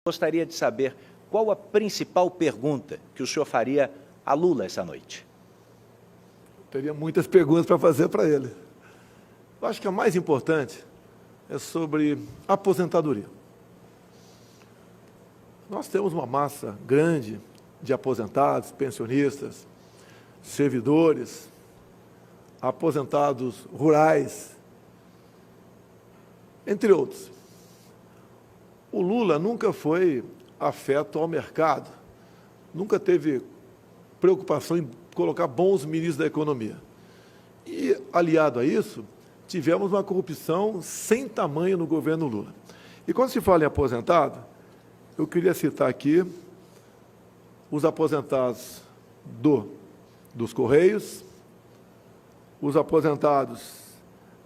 Gostaria de saber qual a principal pergunta que o senhor faria a Lula essa noite. Teria muitas perguntas para fazer para ele. Eu acho que a mais importante é sobre aposentadoria. Nós temos uma massa grande de aposentados, pensionistas, servidores, aposentados rurais, entre outros. O Lula nunca foi afeto ao mercado, nunca teve preocupação em colocar bons ministros da economia. E, aliado a isso, tivemos uma corrupção sem tamanho no governo Lula. E quando se fala em aposentado, eu queria citar aqui os aposentados dos Correios, os aposentados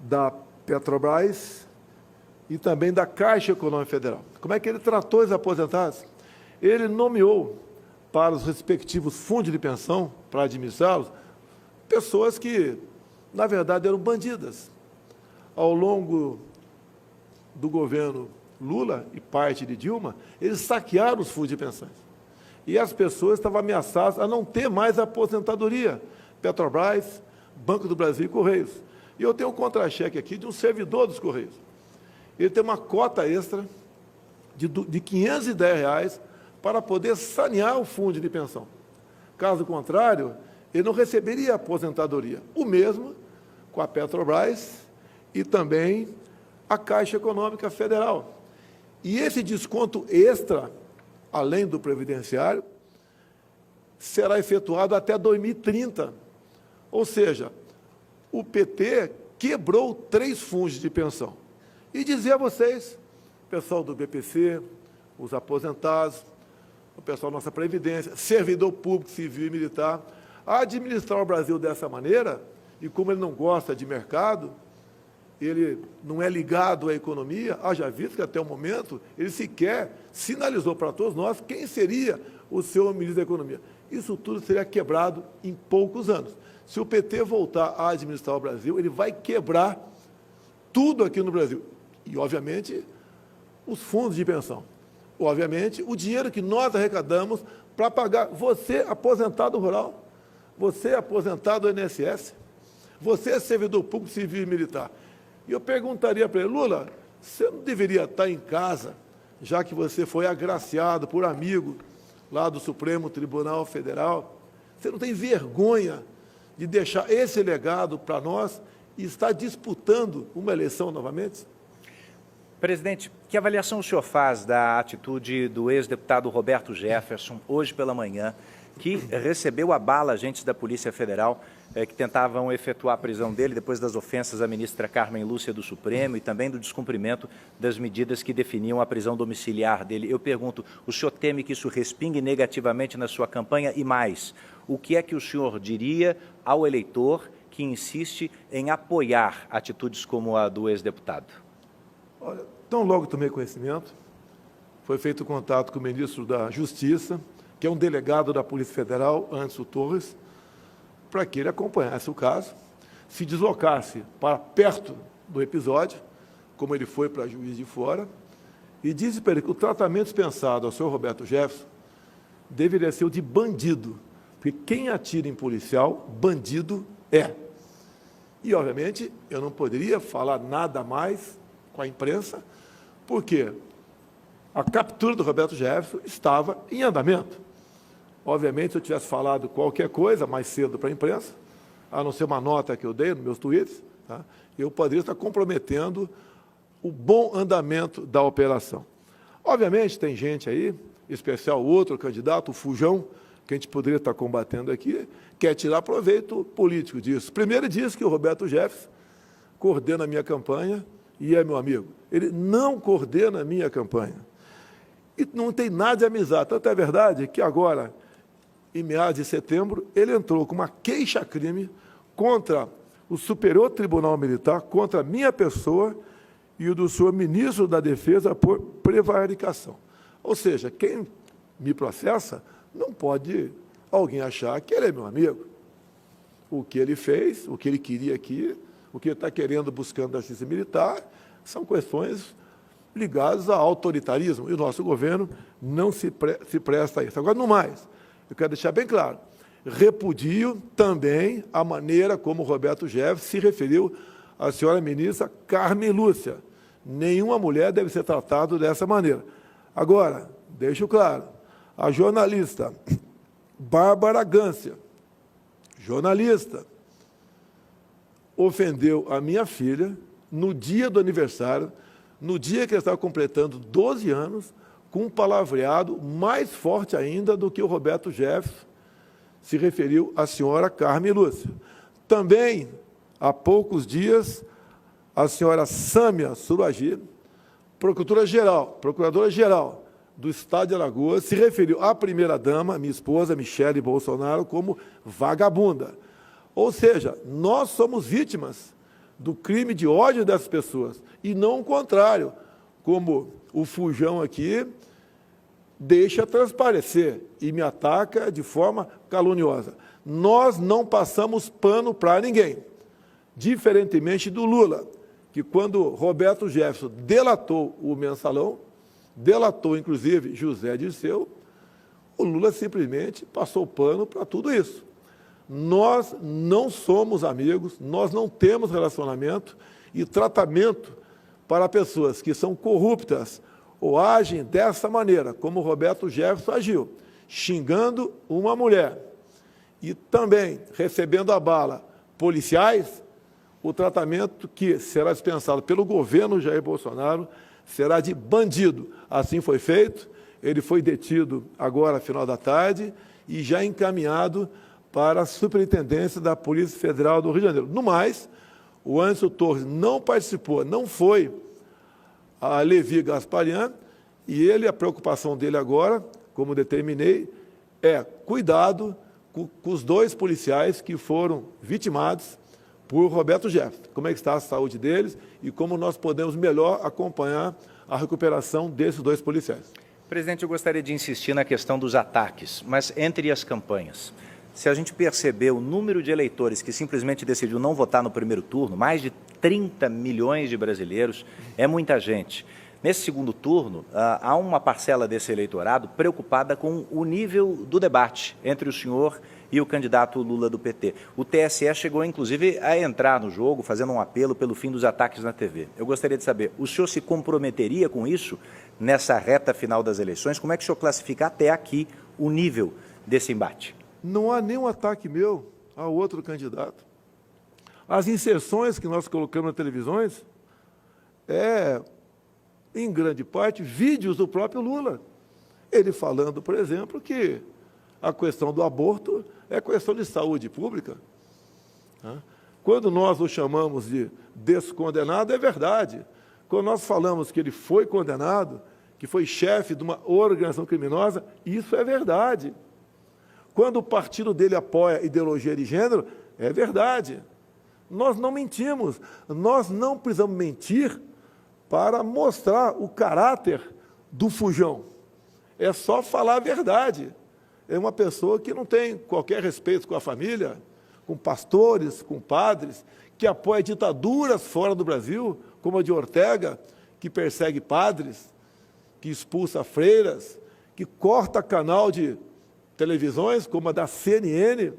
da Petrobras e também da Caixa Econômica Federal. Como é que ele tratou os aposentados? Ele nomeou para os respectivos fundos de pensão, para administrá-los, pessoas que, na verdade, eram bandidas. Ao longo do governo Lula e parte de Dilma, eles saquearam os fundos de pensões. E as pessoas estavam ameaçadas a não ter mais aposentadoria. Petrobras, Banco do Brasil e Correios. E eu tenho um contra-cheque aqui de um servidor dos Correios. Ele tem uma cota extra de R$510 para poder sanear o fundo de pensão. Caso contrário, ele não receberia aposentadoria. O mesmo com a Petrobras e também a Caixa Econômica Federal. E esse desconto extra, além do previdenciário, será efetuado até 2030. Ou seja, o PT quebrou 3 fundos de pensão. E dizer a vocês, pessoal do BPC, os aposentados, o pessoal da nossa Previdência, servidor público, civil e militar, administrar o Brasil dessa maneira, e como ele não gosta de mercado, ele não é ligado à economia, haja visto que até o momento ele sequer sinalizou para todos nós quem seria o seu ministro da Economia. Isso tudo seria quebrado em poucos anos. Se o PT voltar a administrar o Brasil, ele vai quebrar tudo aqui no Brasil. E, obviamente, os fundos de pensão. Obviamente, o dinheiro que nós arrecadamos para pagar você, aposentado rural, você, aposentado do INSS, você, servidor público, civil e militar. E eu perguntaria para ele, Lula, você não deveria estar em casa, já que você foi agraciado por amigo lá do Supremo Tribunal Federal? Você não tem vergonha de deixar esse legado para nós e estar disputando uma eleição novamente? Presidente, que avaliação o senhor faz da atitude do ex-deputado Roberto Jefferson, hoje pela manhã, que recebeu a bala agentes da Polícia Federal que tentavam efetuar a prisão dele depois das ofensas à ministra Carmen Lúcia do Supremo e também do descumprimento das medidas que definiam a prisão domiciliar dele? Eu pergunto, o senhor teme que isso respingue negativamente na sua campanha? E mais, o que é que o senhor diria ao eleitor que insiste em apoiar atitudes como a do ex-deputado? Olha, tão logo tomei conhecimento, foi feito contato com o ministro da Justiça, que é um delegado da Polícia Federal, Anderson Torres, para que ele acompanhasse o caso, se deslocasse para perto do episódio, como ele foi para Juiz de Fora, e disse para ele que o tratamento dispensado ao senhor Roberto Jefferson deveria ser o de bandido, porque quem atira em policial, bandido é. E, obviamente, eu não poderia falar nada mais com a imprensa, porque a captura do Roberto Jefferson estava em andamento. Obviamente, se eu tivesse falado qualquer coisa mais cedo para a imprensa, a não ser uma nota que eu dei nos meus tweets, tá, eu poderia estar comprometendo o bom andamento da operação. Obviamente, tem gente aí, em especial outro candidato, o Fujão, que a gente poderia estar combatendo aqui, quer tirar proveito político disso. Primeiro, diz que o Roberto Jefferson coordena a minha campanha e é meu amigo. Ele não coordena a minha campanha. E não tem nada de amizade. Tanto é verdade que agora, em meados de setembro, ele entrou com uma queixa-crime contra o Superior Tribunal Militar, contra a minha pessoa e o do senhor ministro da Defesa por prevaricação. Ou seja, quem me processa não pode alguém achar que ele é meu amigo. O que ele fez, o que ele queria aqui, o que ele está querendo, buscando da justiça militar, são questões ligados a autoritarismo, e o nosso governo não se presta a isso. Agora, no mais, eu quero deixar bem claro, repudio também a maneira como o Roberto Jefferson se referiu à senhora ministra Carmen Lúcia. Nenhuma mulher deve ser tratada dessa maneira. Agora, deixo claro, a jornalista Bárbara Gância, jornalista, ofendeu a minha filha no dia do aniversário, no dia que ela estava completando 12 anos, com um palavreado mais forte ainda do que o Roberto Jefferson se referiu à senhora Carmen Lúcia. Também, há poucos dias, a senhora Sâmia Suragi, procuradora-geral do Estado de Alagoas, se referiu à primeira-dama, minha esposa, Michele Bolsonaro, como vagabunda. Ou seja, nós somos vítimas do crime de ódio dessas pessoas, e não o contrário, como o Fujão aqui deixa transparecer e me ataca de forma caluniosa. Nós não passamos pano para ninguém, diferentemente do Lula, que quando Roberto Jefferson delatou o Mensalão, delatou inclusive José Dirceu, o Lula simplesmente passou pano para tudo isso. Nós não somos amigos, nós não temos relacionamento e tratamento para pessoas que são corruptas ou agem dessa maneira, como o Roberto Jefferson agiu, xingando uma mulher e também recebendo a bala policiais, o tratamento que será dispensado pelo governo Jair Bolsonaro será de bandido. Assim foi feito, ele foi detido agora, final da tarde, e já encaminhado para a Superintendência da Polícia Federal do Rio de Janeiro. No mais, o Anderson Torres não participou, não foi a Levi Gasparian, e ele, a preocupação dele agora, como determinei, é cuidado com os 2 policiais que foram vitimados por Roberto Jefferson. Como é que está a saúde deles e como nós podemos melhor acompanhar a recuperação desses 2 policiais. Presidente, eu gostaria de insistir na questão dos ataques, mas entre as campanhas. Se a gente perceber o número de eleitores que simplesmente decidiu não votar no primeiro turno, mais de 30 milhões de brasileiros, é muita gente. Nesse segundo turno, há uma parcela desse eleitorado preocupada com o nível do debate entre o senhor e o candidato Lula do PT. O TSE chegou, inclusive, a entrar no jogo, fazendo um apelo pelo fim dos ataques na TV. Eu gostaria de saber, o senhor se comprometeria com isso nessa reta final das eleições? Como é que o senhor classifica até aqui o nível desse embate? Não há nenhum ataque meu a outro candidato. As inserções que nós colocamos nas televisões em grande parte, vídeos do próprio Lula. Ele falando, por exemplo, que a questão do aborto é questão de saúde pública. Quando nós o chamamos de descondenado, é verdade. Quando nós falamos que ele foi condenado, que foi chefe de uma organização criminosa, isso é verdade. Quando o partido dele apoia a ideologia de gênero, é verdade. Nós não mentimos, nós não precisamos mentir para mostrar o caráter do Fujão. É só falar a verdade. É uma pessoa que não tem qualquer respeito com a família, com pastores, com padres, que apoia ditaduras fora do Brasil, como a de Ortega, que persegue padres, que expulsa freiras, que corta canal de televisões, como a da CNN,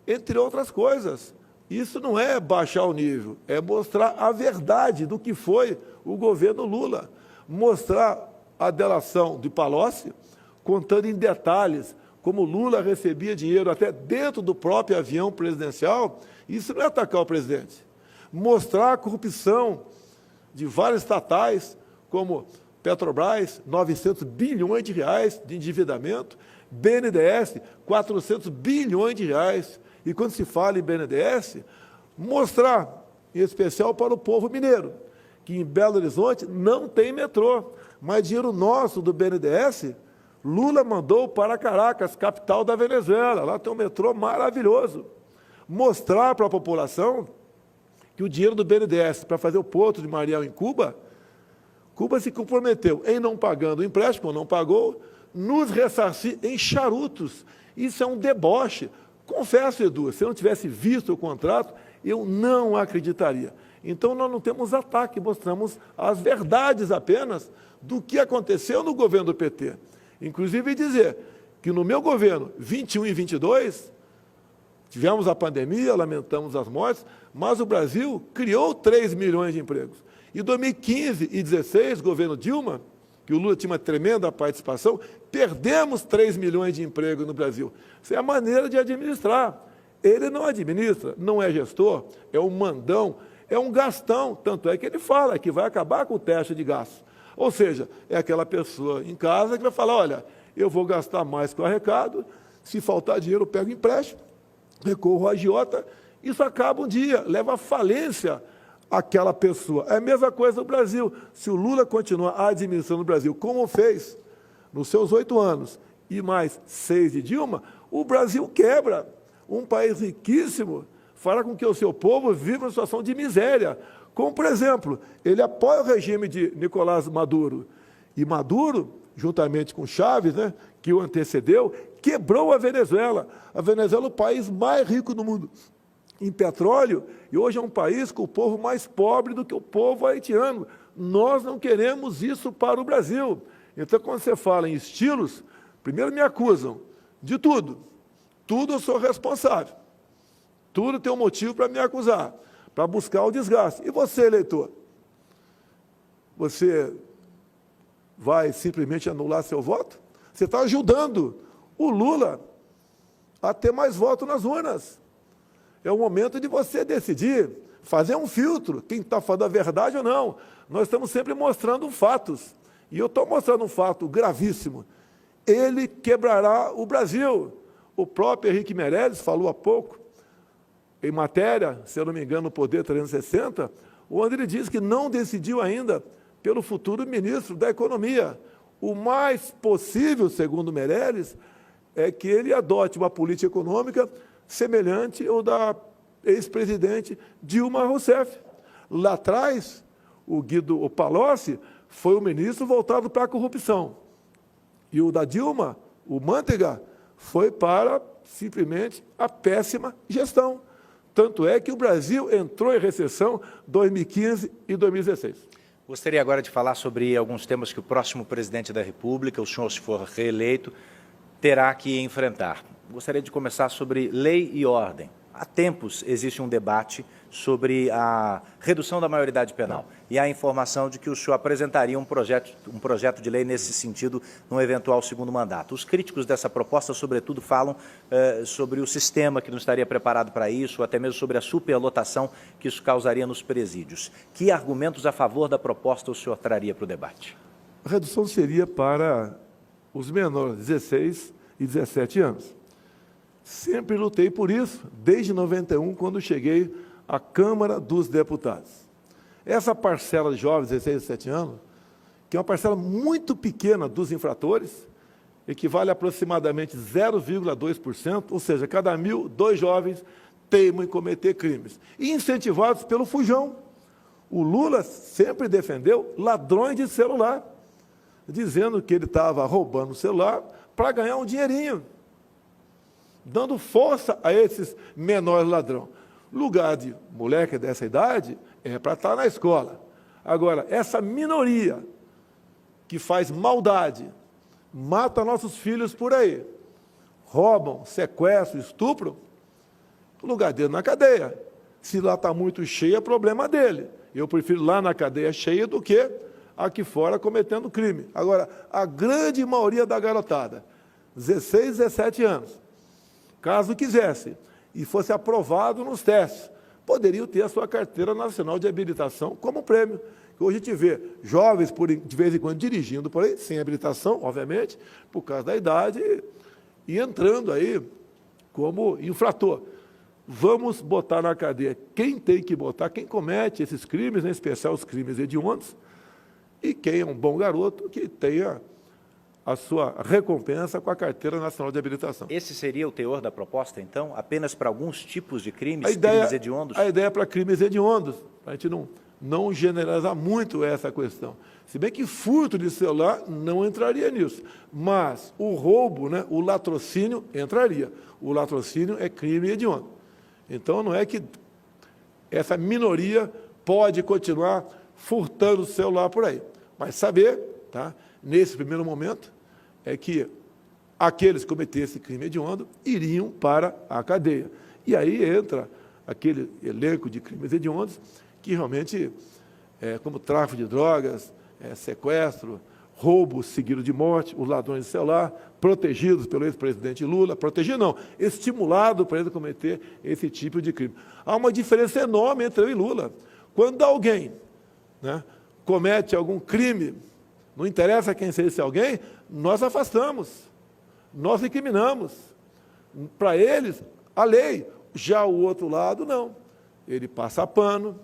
entre outras coisas. Isso não é baixar o nível, é mostrar a verdade do que foi o governo Lula. Mostrar a delação de Palocci, contando em detalhes como Lula recebia dinheiro até dentro do próprio avião presidencial, isso não é atacar o presidente. Mostrar a corrupção de várias estatais, como Petrobras, 900 bilhões de reais de endividamento, BNDES, 400 bilhões de reais. E quando se fala em BNDES, mostrar, em especial para o povo mineiro, que em Belo Horizonte não tem metrô, mas dinheiro nosso do BNDES, Lula mandou para Caracas, capital da Venezuela, lá tem um metrô maravilhoso. Mostrar para a população que o dinheiro do BNDES para fazer o Porto de Mariel em Cuba, Cuba se comprometeu em não pagando o empréstimo, não pagou, nos ressarcir em charutos. Isso é um deboche. Confesso, Edu, se eu não tivesse visto o contrato, eu não acreditaria. Então, nós não temos ataque, mostramos as verdades apenas do que aconteceu no governo do PT. Inclusive dizer que no meu governo, 21 e 22, tivemos a pandemia, lamentamos as mortes, mas o Brasil criou 3 milhões de empregos. Em 2015 e 2016, governo Dilma, que o Lula tinha uma tremenda participação, perdemos 3 milhões de empregos no Brasil. Isso é a maneira de administrar. Ele não administra, não é gestor, é um mandão, é um gastão. Tanto é que ele fala que vai acabar com o teto de gastos. Ou seja, é aquela pessoa em casa que vai falar, olha, eu vou gastar mais que o arrecado, se faltar dinheiro eu pego empréstimo, recorro ao agiota, isso acaba um dia, leva à falência aquela pessoa. É a mesma coisa no Brasil. Se o Lula continuar administrando o Brasil como fez nos seus 8 anos e mais 6 de Dilma, o Brasil quebra. Um país riquíssimo fará com que o seu povo viva uma situação de miséria. Como, por exemplo, ele apoia o regime de Nicolás Maduro. E Maduro, juntamente com Chávez, né, que o antecedeu, quebrou a Venezuela. A Venezuela é o país mais rico do mundo em petróleo, e hoje é um país com o povo mais pobre do que o povo haitiano. Nós não queremos isso para o Brasil. Então, quando você fala em estilos, primeiro me acusam de tudo. Tudo eu sou responsável. Tudo tem um motivo para me acusar, para buscar o desgaste. E você, eleitor? Você vai simplesmente anular seu voto? Você está ajudando o Lula a ter mais votos nas urnas. É o momento de você decidir, fazer um filtro, quem está falando a verdade ou não. Nós estamos sempre mostrando fatos. E eu estou mostrando um fato gravíssimo. Ele quebrará o Brasil. O próprio Henrique Meirelles falou há pouco, em matéria, se eu não me engano, no Poder 360, onde ele diz que não decidiu ainda pelo futuro ministro da Economia. O mais possível, segundo Meirelles, é que ele adote uma política econômica semelhante ao da ex-presidente Dilma Rousseff. Lá atrás, o Palocci foi o ministro voltado para a corrupção. E o da Dilma, o Manteiga, foi para, simplesmente, a péssima gestão. Tanto é que o Brasil entrou em recessão em 2015 e 2016. Gostaria agora de falar sobre alguns temas que o próximo presidente da República, o senhor, se for reeleito, terá que enfrentar. Gostaria de começar sobre lei e ordem. Há tempos existe um debate sobre a redução da maioridade penal e há informação de que o senhor apresentaria um projeto de lei nesse sentido num eventual segundo mandato. Os críticos dessa proposta, sobretudo, falam sobre o sistema que não estaria preparado para isso, ou até mesmo sobre a superlotação que isso causaria nos presídios. Que argumentos a favor da proposta o senhor traria para o debate? A redução seria para os menores, 16 e 17 anos. Sempre lutei por isso, desde 91, quando cheguei à Câmara dos Deputados. Essa parcela de jovens, 16 e 17 anos, que é uma parcela muito pequena dos infratores, equivale a aproximadamente 0,2%, ou seja, cada 1.000, 2 jovens teimam em cometer crimes. E incentivados pelo fujão. O Lula sempre defendeu ladrões de celular, dizendo que ele estava roubando o celular para ganhar um dinheirinho, dando força a esses menores ladrões. Lugar de moleque dessa idade é para estar na escola. Agora, essa minoria que faz maldade, mata nossos filhos por aí, roubam, sequestram, estupram, o lugar dele na cadeia. Se lá está muito cheio, é problema dele. Eu prefiro lá na cadeia cheia do que aqui fora cometendo crime. Agora, a grande maioria da garotada, 16, 17 anos, caso quisesse, e fosse aprovado nos testes, poderiam ter a sua carteira nacional de habilitação como prêmio. Hoje a gente vê jovens, de vez em quando, dirigindo por aí, sem habilitação, obviamente, por causa da idade, e entrando aí como infrator. Vamos botar na cadeia quem tem que botar, quem comete esses crimes, em especial os crimes hediondos, e quem é um bom garoto que tenha a sua recompensa com a Carteira Nacional de Habilitação. Esse seria o teor da proposta, então? Apenas para alguns tipos de crimes, crimes hediondos? A ideia é para crimes hediondos, para a gente não generalizar muito essa questão. Se bem que furto de celular não entraria nisso, mas o roubo, né, o latrocínio entraria. O latrocínio é crime hediondo. Então, não é que essa minoria pode continuar furtando o celular por aí. Mas saber, tá, nesse primeiro momento, é que aqueles que cometessem crime hediondo iriam para a cadeia. E aí entra aquele elenco de crimes hediondos que realmente, como tráfico de drogas, sequestro, roubo seguido de morte, os ladrões de celular, protegidos pelo ex-presidente Lula, protegido não, estimulado para ele cometer esse tipo de crime. Há uma diferença enorme entre eu e Lula. Quando alguém, né, comete algum crime, não interessa quem seja esse alguém, nós afastamos, nós incriminamos. Para eles, a lei. Já o outro lado, não. Ele passa pano,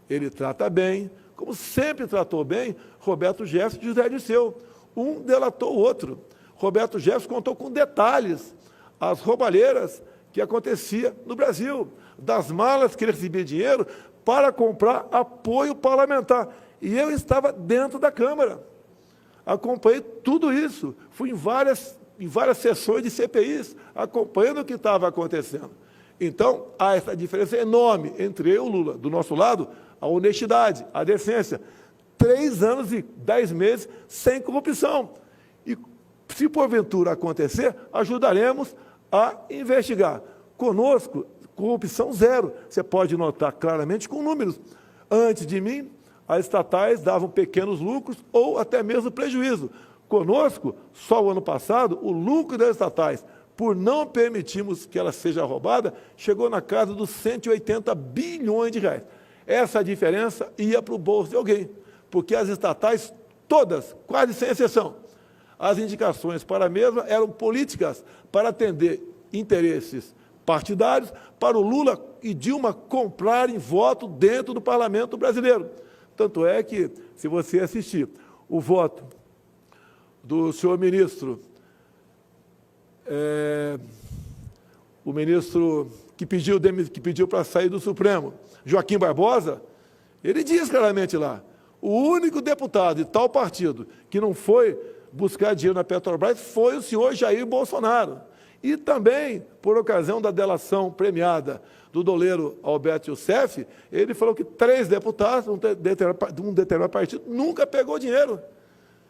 ele trata bem, como sempre tratou bem Roberto Jefferson e José Dirceu. Um delatou o outro. Roberto Jefferson contou com detalhes as roubalheiras que acontecia no Brasil, das malas que ele recebia dinheiro para comprar apoio parlamentar. E eu estava dentro da Câmara. Acompanhei tudo isso. Fui em várias sessões de CPIs, acompanhando o que estava acontecendo. Então, há essa diferença enorme entre eu e o Lula. Do nosso lado, a honestidade, a decência. 3 anos e 10 meses sem corrupção. E, se porventura acontecer, ajudaremos a investigar. Conosco, corrupção zero. Você pode notar claramente com números. Antes de mim, as estatais davam pequenos lucros ou até mesmo prejuízo. Conosco, só o ano passado, o lucro das estatais, por não permitirmos que ela seja roubada, chegou na casa dos 180 bilhões de reais. Essa diferença ia para o bolso de alguém, porque as estatais, todas, quase sem exceção, as indicações para a mesma eram políticas para atender interesses partidários, para o Lula e Dilma comprarem voto dentro do parlamento brasileiro. Tanto é que, se você assistir o voto do senhor ministro, o ministro que pediu para sair do Supremo, Joaquim Barbosa, ele diz claramente lá, o único deputado de tal partido que não foi buscar dinheiro na Petrobras foi o senhor Jair Bolsonaro. E também, por ocasião da delação premiada do doleiro Alberto Youssef, ele falou que 3 deputados de um determinado partido nunca pegou dinheiro,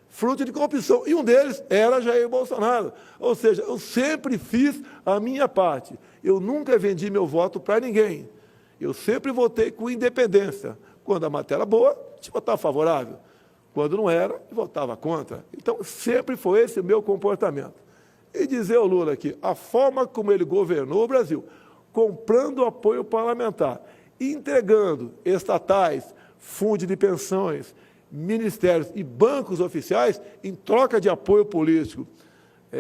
fruto de corrupção, e um deles era Jair Bolsonaro. Ou seja, eu sempre fiz a minha parte. Eu nunca vendi meu voto para ninguém. Eu sempre votei com independência. Quando a matéria era boa, a gente votava favorável. Quando não era, votava contra. Então, sempre foi esse o meu comportamento. E dizer ao Lula que a forma como ele governou o Brasil, comprando apoio parlamentar, entregando estatais, fundos de pensões, ministérios e bancos oficiais em troca de apoio político,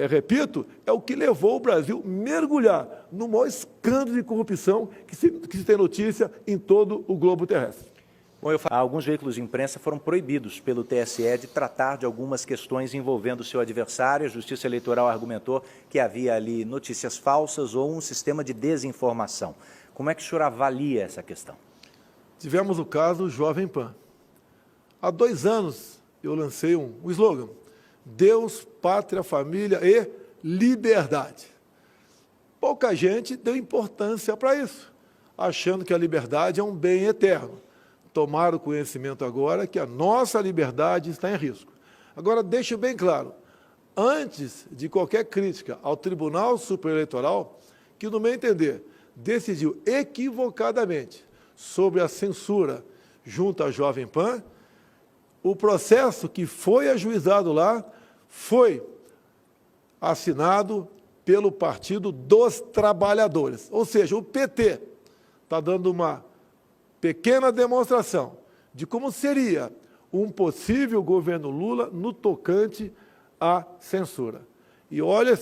repito, é o que levou o Brasil a mergulhar no maior escândalo de corrupção que se tem notícia em todo o globo terrestre. Bom, alguns veículos de imprensa foram proibidos pelo TSE de tratar de algumas questões envolvendo o seu adversário. A Justiça Eleitoral argumentou que havia ali notícias falsas ou um sistema de desinformação. Como é que o senhor avalia essa questão? Tivemos o caso Jovem Pan. Há 2 anos eu lancei um slogan: Deus, Pátria, Família e Liberdade. Pouca gente deu importância para isso, achando que a liberdade é um bem eterno. Tomaram conhecimento agora que a nossa liberdade está em risco. Agora, deixo bem claro, antes de qualquer crítica ao Tribunal Superior Eleitoral, que, no meu entender, decidiu equivocadamente sobre a censura junto à Jovem Pan, o processo que foi ajuizado lá foi assinado pelo Partido dos Trabalhadores. Ou seja, o PT está dando uma pequena demonstração de como seria um possível governo Lula no tocante à censura. E olha,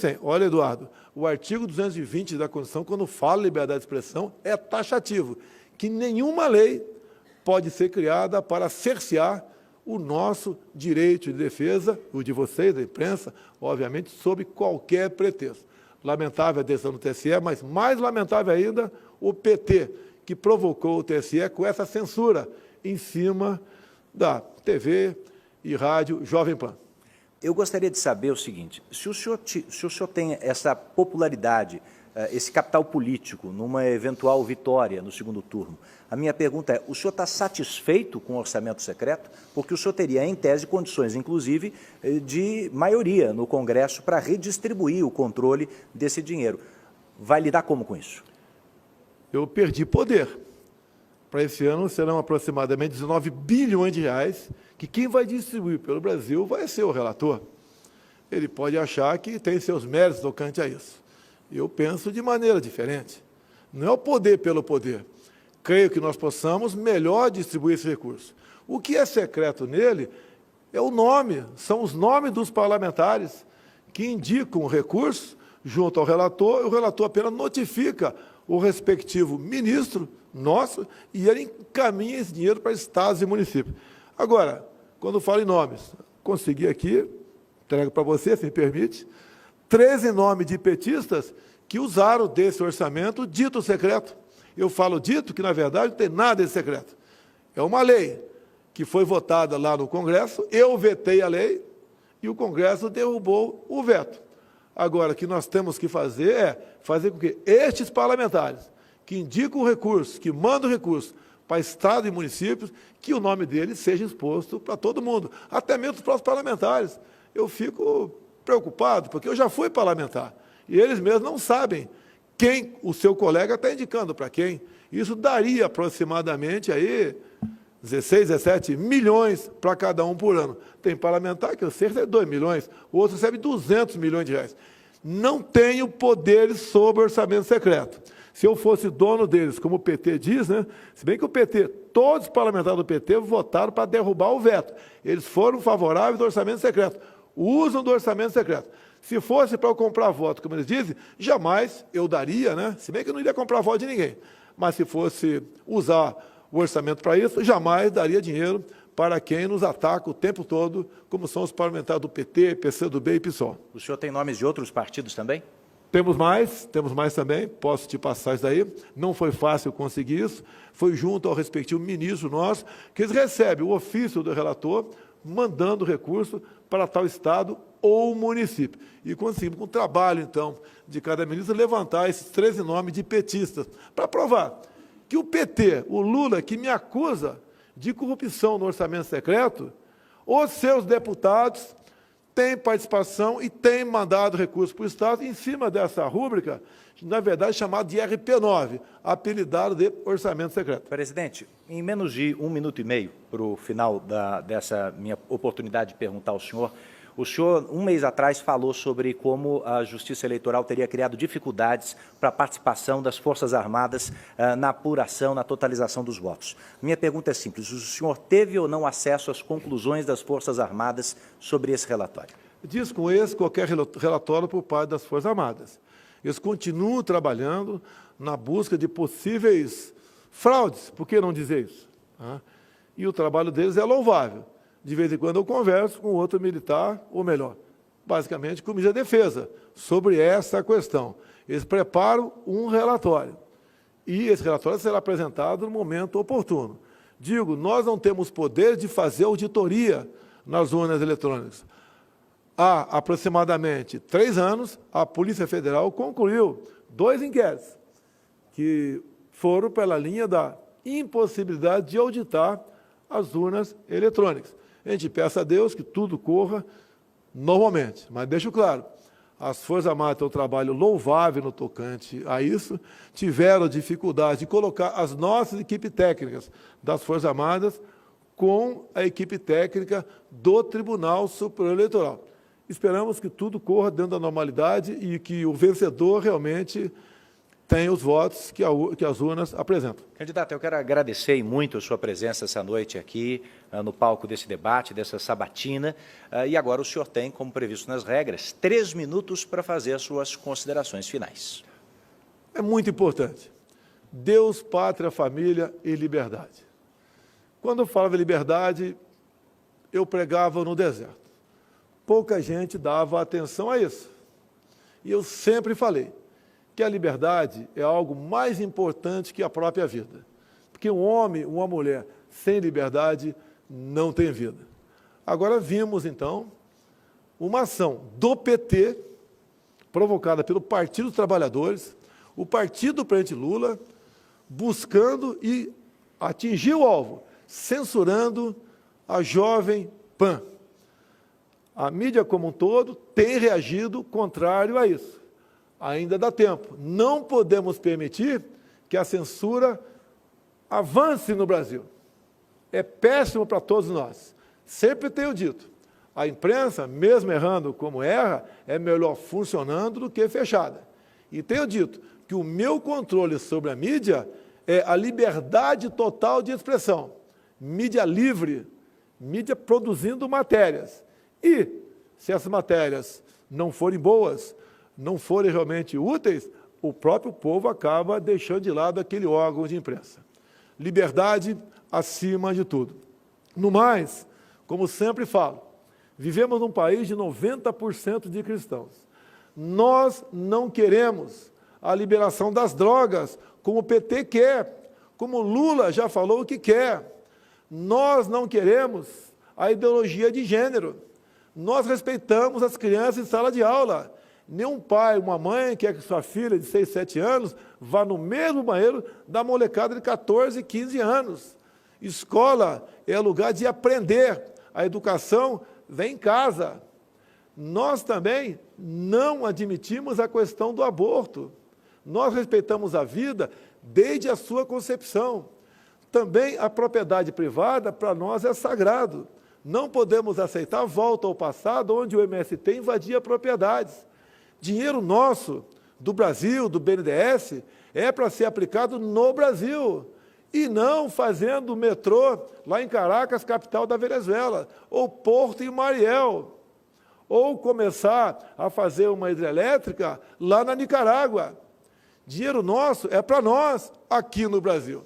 Eduardo, o artigo 220 da Constituição, quando fala liberdade de expressão, é taxativo, que nenhuma lei pode ser criada para cercear o nosso direito de defesa, o de vocês, da imprensa, obviamente, sob qualquer pretexto. Lamentável a decisão do TSE, mas mais lamentável ainda o PT, que provocou o TSE com essa censura em cima da TV e rádio Jovem Pan. Eu gostaria de saber o seguinte, se o senhor tem essa popularidade esse capital político numa eventual vitória no segundo turno. A minha pergunta é, o senhor está satisfeito com o orçamento secreto? Porque o senhor teria, em tese, condições, inclusive, de maioria no Congresso para redistribuir o controle desse dinheiro. Vai lidar como com isso? Eu perdi poder. Para esse ano serão aproximadamente 19 bilhões de reais, que quem vai distribuir pelo Brasil vai ser o relator. Ele pode achar que tem seus méritos tocante a isso. Eu penso de maneira diferente. Não é o poder pelo poder. Creio que nós possamos melhor distribuir esse recurso. O que é secreto nele é o nome, são os nomes dos parlamentares que indicam o recurso junto ao relator, e o relator apenas notifica o respectivo ministro nosso e ele encaminha esse dinheiro para estados e municípios. Agora, quando falo em nomes, consegui aqui, entrego para você, se me permite, 13 nomes de petistas que usaram desse orçamento dito secreto. Eu falo dito que, na verdade, não tem nada de secreto. É uma lei que foi votada lá no Congresso, eu vetei a lei e o Congresso derrubou o veto. Agora, o que nós temos que fazer é fazer com que estes parlamentares, que indicam o recurso, que mandam o recurso para Estado e municípios, que o nome deles seja exposto para todo mundo, até mesmo os próprios parlamentares. Eu fico preocupado, porque eu já fui parlamentar, e eles mesmos não sabem quem o seu colega está indicando para quem. Isso daria aproximadamente aí 16, 17 milhões para cada um por ano. Tem parlamentar que eu sei recebe 2 milhões, o outro recebe 200 milhões de reais. Não tenho poderes sobre o orçamento secreto. Se eu fosse dono deles, como o PT diz, né? Se bem que o PT, todos os parlamentares do PT votaram para derrubar o veto. Eles foram favoráveis do orçamento secreto, usam do orçamento secreto. Se fosse para eu comprar voto, como eles dizem, jamais eu daria, né? Se bem que eu não iria comprar voto de ninguém. Mas se fosse usar o orçamento para isso, jamais daria dinheiro para quem nos ataca o tempo todo, como são os parlamentares do PT, PCdoB e PSOL. O senhor tem nomes de outros partidos também? Temos mais também, posso te passar isso daí. Não foi fácil conseguir isso, foi junto ao respectivo ministro nosso, que eles recebem o ofício do relator, mandando recurso para tal estado ou município. E conseguimos, com o trabalho, então, de cada ministro, levantar esses 13 nomes de petistas, para provar que o PT, o Lula, que me acusa de corrupção no orçamento secreto, os seus deputados têm participação e têm mandado recursos para o Estado em cima dessa rúbrica, na verdade, chamada de RP9, apelidado de orçamento secreto. Presidente, em menos de 1 minuto e meio, para o final dessa minha oportunidade de perguntar ao senhor, o senhor, um mês atrás, falou sobre como a Justiça Eleitoral teria criado dificuldades para a participação das Forças Armadas na apuração, na totalização dos votos. Minha pergunta é simples, o senhor teve ou não acesso às conclusões das Forças Armadas sobre esse relatório? Diz com esse qualquer relatório por parte das Forças Armadas. Eles continuam trabalhando na busca de possíveis fraudes, por que não dizer isso? E o trabalho deles é louvável. De vez em quando eu converso com outro militar, ou melhor, basicamente com o ministro da Defesa, sobre essa questão. Eles preparam um relatório, e esse relatório será apresentado no momento oportuno. Digo, nós não temos poder de fazer auditoria nas urnas eletrônicas. Há aproximadamente 3 anos, a Polícia Federal concluiu 2 inquéritos, que foram pela linha da impossibilidade de auditar as urnas eletrônicas. A gente peça a Deus que tudo corra normalmente, mas deixo claro, as Forças Armadas têm um trabalho louvável no tocante a isso, tiveram dificuldade de colocar as nossas equipes técnicas das Forças Armadas com a equipe técnica do Tribunal Superior Eleitoral. Esperamos que tudo corra dentro da normalidade e que o vencedor realmente tenha os votos que as urnas apresentam. Candidato, eu quero agradecer muito a sua presença essa noite aqui no palco desse debate, dessa sabatina, e agora o senhor tem, como previsto nas regras, 3 minutos para fazer as suas considerações finais. É muito importante. Deus, pátria, família e liberdade. Quando eu falava liberdade, eu pregava no deserto. Pouca gente dava atenção a isso. E eu sempre falei que a liberdade é algo mais importante que a própria vida. Porque um homem, uma mulher sem liberdade não tem vida. Agora vimos, então, uma ação do PT, provocada pelo Partido dos Trabalhadores, o partido do presidente Lula buscando e atingir o alvo, censurando a Jovem Pan. A mídia como um todo tem reagido contrário a isso. Ainda dá tempo. Não podemos permitir que a censura avance no Brasil. É péssimo para todos nós. Sempre tenho dito, a imprensa, mesmo errando como erra, é melhor funcionando do que fechada. E tenho dito que o meu controle sobre a mídia é a liberdade total de expressão. Mídia livre, mídia produzindo matérias. E, se essas matérias não forem boas, não forem realmente úteis, o próprio povo acaba deixando de lado aquele órgão de imprensa. Liberdade acima de tudo. No mais, como sempre falo, vivemos num país de 90% de cristãos. Nós não queremos a liberação das drogas, como o PT quer, como Lula já falou que quer. Nós não queremos a ideologia de gênero. Nós respeitamos as crianças em sala de aula. Nenhum pai, uma mãe quer que sua filha de 6, 7 anos vá no mesmo banheiro da molecada de 14, 15 anos. Escola é lugar de aprender. A educação vem em casa. Nós também não admitimos a questão do aborto. Nós respeitamos a vida desde a sua concepção. Também a propriedade privada, para nós, é sagrado. Não podemos aceitar a volta ao passado, onde o MST invadia propriedades. Dinheiro nosso, do Brasil, do BNDES, é para ser aplicado no Brasil, e não fazendo metrô lá em Caracas, capital da Venezuela, ou Porto em Mariel, ou começar a fazer uma hidrelétrica lá na Nicarágua. Dinheiro nosso é para nós, aqui no Brasil.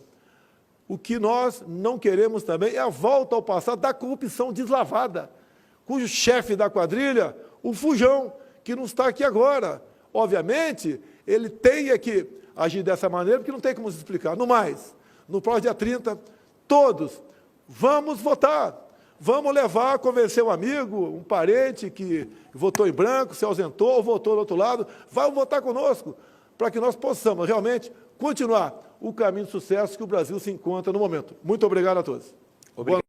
O que nós não queremos também é a volta ao passado da corrupção deslavada, cujo chefe da quadrilha, o Fujão, que não está aqui agora. Obviamente, ele tem que agir dessa maneira, porque não tem como se explicar. No mais, no próximo dia 30, todos vamos votar. Vamos levar, convencer um amigo, um parente que votou em branco, se ausentou ou votou do outro lado, vai votar conosco, para que nós possamos realmente continuar o caminho de sucesso que o Brasil se encontra no momento. Muito obrigado a todos. Obrigado.